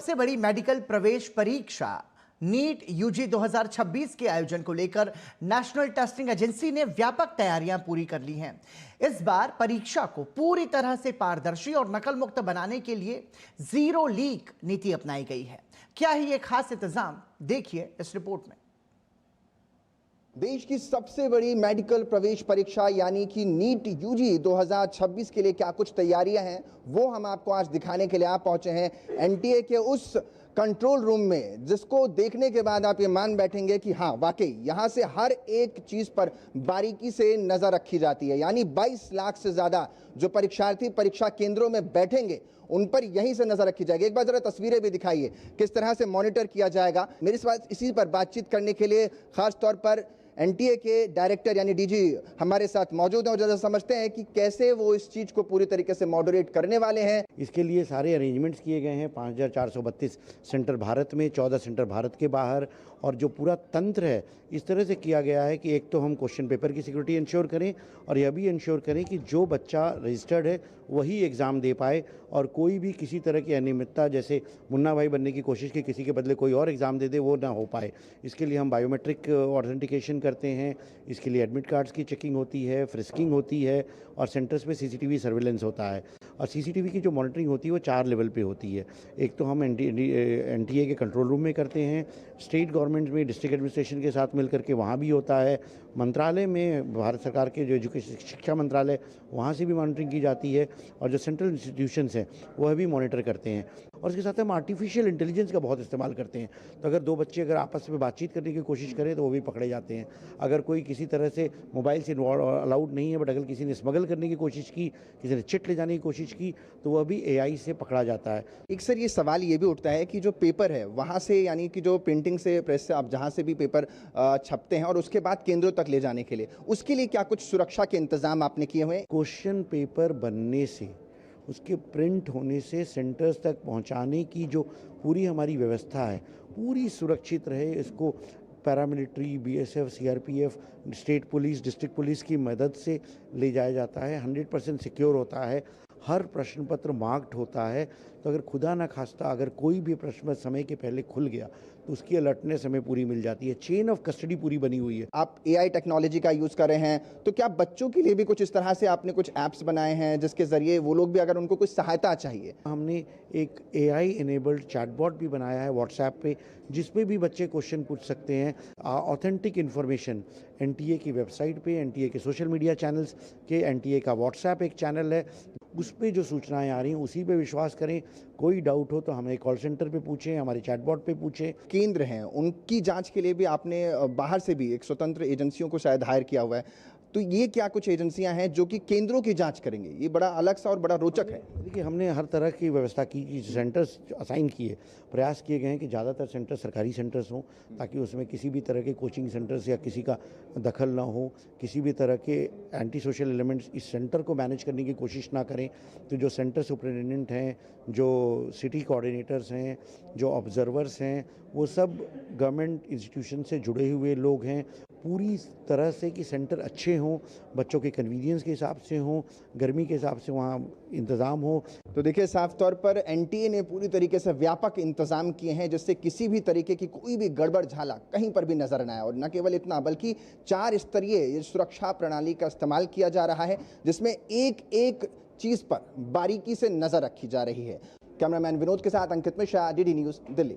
सबसे बड़ी मेडिकल प्रवेश परीक्षा नीट यूजी 2026 के आयोजन को लेकर नेशनल टेस्टिंग एजेंसी ने व्यापक तैयारियां पूरी कर ली हैं। इस बार परीक्षा को पूरी तरह से पारदर्शी और नकल मुक्त बनाने के लिए जीरो लीक नीति अपनाई गई है। क्या है ये खास इंतजाम, देखिए इस रिपोर्ट में। देश की सबसे बड़ी मेडिकल प्रवेश परीक्षा यानी कि नीट यूजी 2026 के लिए क्या कुछ तैयारियां हैं, वो हम आपको आज दिखाने के लिए आप पहुंचे हैं एनटीए के उस कंट्रोल रूम में, जिसको देखने के बाद आप ये मान बैठेंगे कि हाँ वाकई यहाँ से हर एक चीज पर बारीकी से नजर रखी जाती है। यानी 22 लाख से ज्यादा जो परीक्षार्थी परीक्षा केंद्रों में बैठेंगे उन पर यहीं से नजर रखी जाएगी। एक बार जरा तस्वीरें भी दिखाइए किस तरह से मॉनिटर किया जाएगा। मेरे साथ इसी पर बातचीत करने के लिए खास तौर पर एनटीए के डायरेक्टर यानी डीजी हमारे साथ मौजूद हैं और जरा समझते हैं कि कैसे वो इस चीज को पूरी तरीके से मॉडरेट करने वाले हैं। इसके लिए सारे अरेंजमेंट्स किए गए हैं। 5432 सेंटर भारत में, 14 सेंटर भारत के बाहर, और जो पूरा तंत्र है इस तरह से किया गया है कि एक तो हम क्वेश्चन पेपर की सिक्योरिटी इंश्योर करें और यह भी इंश्योर करें कि जो बच्चा रजिस्टर्ड है वही एग्ज़ाम दे पाए और कोई भी किसी तरह की अनियमितता, जैसे मुन्ना भाई बनने की कोशिश की किसी के बदले कोई और एग्ज़ाम दे दे, वो ना हो पाए। इसके लिए हम बायोमेट्रिक ऑथेंटिकेशन करते हैं। इसके लिए एडमिट कार्ड्स की चेकिंग होती है, फ्रिस्किंग होती है और सेंटर्स पे सीसीटीवी सर्वेलेंस होता है। और सीसीटीवी की जो मॉनिटरिंग होती है वो 4 लेवल पे होती है। एक तो हम एनटीए के कंट्रोल रूम में करते हैं, स्टेट गवर्नमेंट में डिस्ट्रिक्ट एडमिनिस्ट्रेशन के साथ मिलकर के वहाँ भी होता है, मंत्रालय में भारत सरकार के जो एजुकेशन शिक्षा मंत्रालय वहाँ से भी मॉनिटरिंग की जाती है, और जो सेंट्रल इंस्टीट्यूशंस हैं वह भी मॉनिटर करते हैं। और इसके साथ हम आर्टिफिशियल इंटेलिजेंस का बहुत इस्तेमाल करते हैं। तो अगर दो बच्चे अगर आपस में बातचीत करने की कोशिश करें तो वो भी पकड़े जाते हैं। अगर कोई किसी तरह से मोबाइल से अलाउड नहीं है, बट अगर किसी ने स्मगल करने की कोशिश की, किसी ने चिट ले जाने की कोशिश की, तो वह भी एआई से पकड़ा जाता है। एक सर ये सवाल ये भी उठता है कि जो पेपर है वहाँ से, यानी कि जो प्रिंटिंग से, प्रेस से, आप जहाँ से भी पेपर छपते हैं और उसके बाद केंद्रों तक ले जाने के लिए, उसके लिए क्या कुछ सुरक्षा के इंतजाम आपने किए हुए हैं? क्वेश्चन पेपर बनने से, उसके प्रिंट होने से सेंटर्स तक पहुंचाने की जो पूरी हमारी व्यवस्था है पूरी सुरक्षित रहे। इसको paramilitary, BSF, CRPF, state police, district police की मदद से ले जाया जाता है। 100% सिक्योर होता है। हर प्रश्न पत्र मार्क्ड होता है। तो अगर खुदा ना खास्ता अगर कोई भी प्रश्न समय के पहले खुल गया तो उसकी अलर्टनेस हमें पूरी मिल जाती है। चेन ऑफ कस्टडी पूरी बनी हुई है। आप एआई टेक्नोलॉजी का यूज़ कर रहे हैं, तो क्या बच्चों के लिए भी कुछ इस तरह से आपने कुछ ऐप्स बनाए हैं जिसके ज़रिए वो लोग भी, अगर उनको कुछ सहायता चाहिए? हमने एक एआई इनेबल्ड चैटबॉट भी बनाया है व्हाट्सएप पे, जिसपे भी बच्चे क्वेश्चन पूछ सकते हैं। ऑथेंटिक इन्फॉर्मेशन एनटीए की वेबसाइट पे, एनटीए के सोशल मीडिया चैनल्स के, एनटीए का व्हाट्सएप एक चैनल है, उस पे जो सूचनाएं आ रही हैं उसी पे विश्वास करें। कोई डाउट हो तो हमें कॉल सेंटर पे पूछें, हमारे चैटबॉट पे पूछें। केंद्र हैं, उनकी जांच के लिए भी आपने बाहर से भी एक स्वतंत्र एजेंसियों को शायद हायर किया हुआ है, तो ये क्या कुछ एजेंसियां हैं जो कि केंद्रों की जांच करेंगे? ये बड़ा अलग सा और बड़ा रोचक है। देखिए, हमने हर तरह की व्यवस्था की कि सेंटर्स असाइन किए, प्रयास किए गए हैं कि ज़्यादातर सेंटर सरकारी सेंटर्स हों, ताकि उसमें किसी भी तरह के कोचिंग सेंटर्स या किसी का दखल ना हो, किसी भी तरह के एंटी सोशल एलिमेंट्स इस सेंटर को मैनेज करने की कोशिश ना करें। तो जो सेंटर सुपरिटेंडेंट हैं, जो सिटी कोऑर्डिनेटर्स हैं, जो ऑब्जर्वर्स हैं, वो सब गवर्नमेंट इंस्टीट्यूशन से जुड़े हुए लोग हैं, पूरी तरह से कि सेंटर अच्छे हों, बच्चों के कन्वीनियंस के हिसाब से हों, गर्मी के हिसाब से वहाँ इंतज़ाम हो। तो देखिए, साफ तौर पर एनटीए ने पूरी तरीके से व्यापक इंतजाम किए हैं जिससे किसी भी तरीके की कोई भी गड़बड़ झाला कहीं पर भी नजर न आए। और न केवल इतना, बल्कि 4 स्तरीय सुरक्षा प्रणाली का इस्तेमाल किया जा रहा है, जिसमें एक एक चीज पर बारीकी से नजर रखी जा रही है। कैमरामैन विनोद के साथ अंकित मिश्रा, डीडी न्यूज़, दिल्ली।